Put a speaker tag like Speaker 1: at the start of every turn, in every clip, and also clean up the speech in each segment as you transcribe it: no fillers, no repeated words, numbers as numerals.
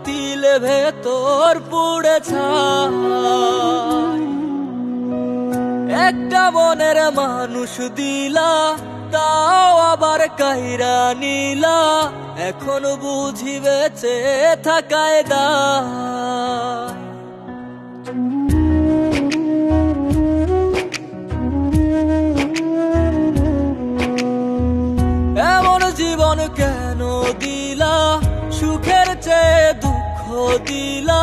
Speaker 1: তিলে ভেতর পুড়ে ছাই। একটা মনের মানুষ দিলা, তাও আবার কাইরা নিলা, এখন বুঝি বেঁচে থাকায় দায়। এমন জীবন কেন দিলা, সুখের চেয়ে দুঃখ দিলা,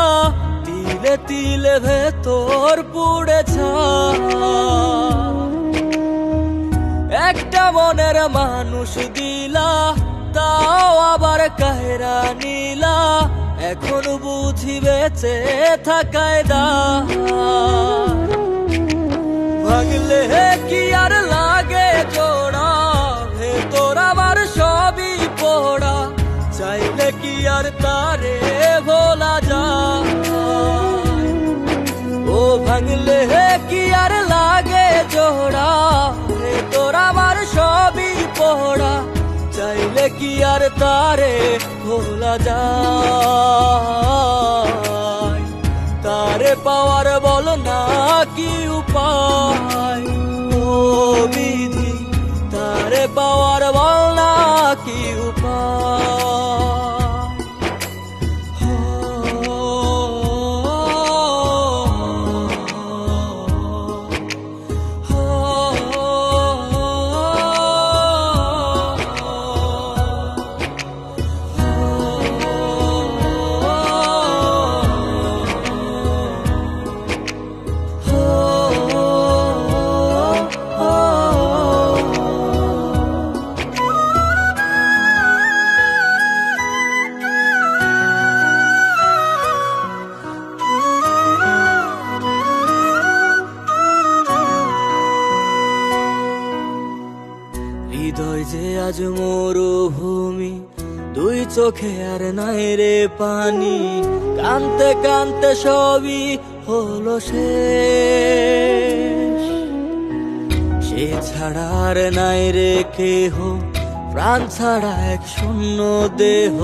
Speaker 1: তিলে তিলে ভেতর পুড়ে ছাই। একটা মনের মানুষ দিলা, তাও আবার কাহেরা নিলা, এখন বুঝি বেঁচে থাকায় দায়। ভাঙলে কি আর লাগে জোড়া, ভেতর আমার সবই পোড়া, চাইলে কি আর তারে ভোলা যায়। ও ভাঙলে কি আর লাগে জোড়া, ভেতর আমার সবই পোড়া, চাইলে কি আর তারে ভোলা যায়। তারে পাওয়ার বল না কি উপায়, ও বিধি তারে পাওয়ার বল না কি উপায়। হৃদয় যে আজ মরুভূমি, দুই চোখে আর নাই রে পানি, কানতে কানতে সবই হলো শেষ। সে ছাড়া আর নাই রে কেহ, প্রাণ ছাড়া এক শূন্য দেহ,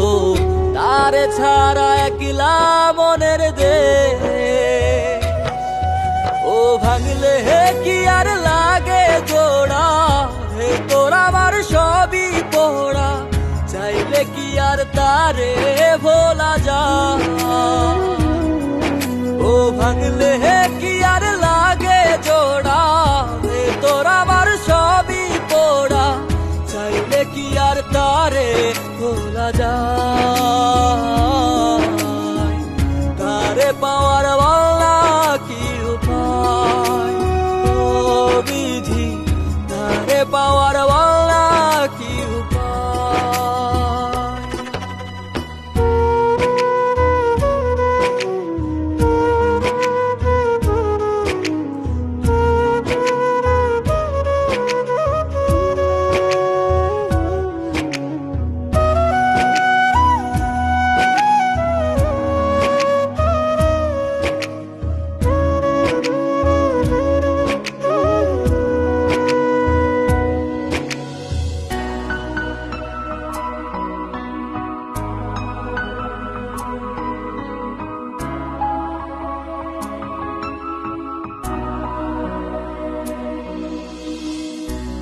Speaker 1: তারে ছাড়া একলা মনের দেহ। ও ভাঙলে কি আর লাগে জোড়া, ভেতর আমার সবই পোড়া, চাইলে কি আর তারে ভোলা যায়। ও ভাঙলে কি আর লাগে জোড়া, ভেতর আমার সবই পোড়া, চাইলে কি আর তারে ভোলা যায়। তারে পাওয়ার বল না কি উপায়, ও বিধি তারে পাওয়ার বল না কি উপায়।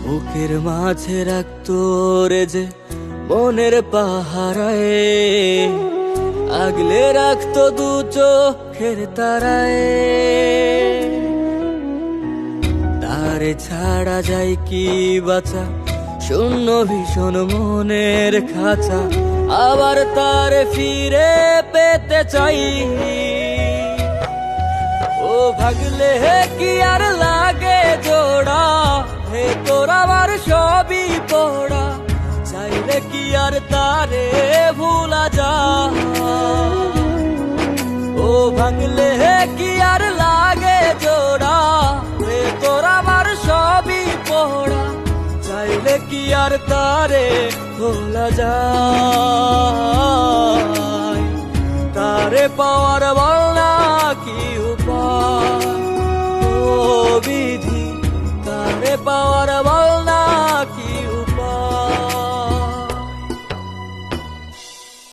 Speaker 1: বুকের মাঝে রাখতো রে যে মনের পাহারায়, আগলে রাখতো দু চোখের তারায়। তারে ছাড়া যায় কি বাঁচা, শূন্য ভীষণ মনের খাঁচা, আবার তারে ফিরে পেতে চাই। ও ভাগলে কি আর লাগে জোড়া, ভেতর আমার সবই পোড়া, চাইলে কি আর তারে ভুলা যায়। ও ভাঙলে কি আর লাগে জোড়া, ভেতর আমার সবই পোড়া, চাইলে কি আর তারে ভোলা যায়। তারে পাওয়ার বল না কি উপায়, ও বিধি তারে পাওয়ার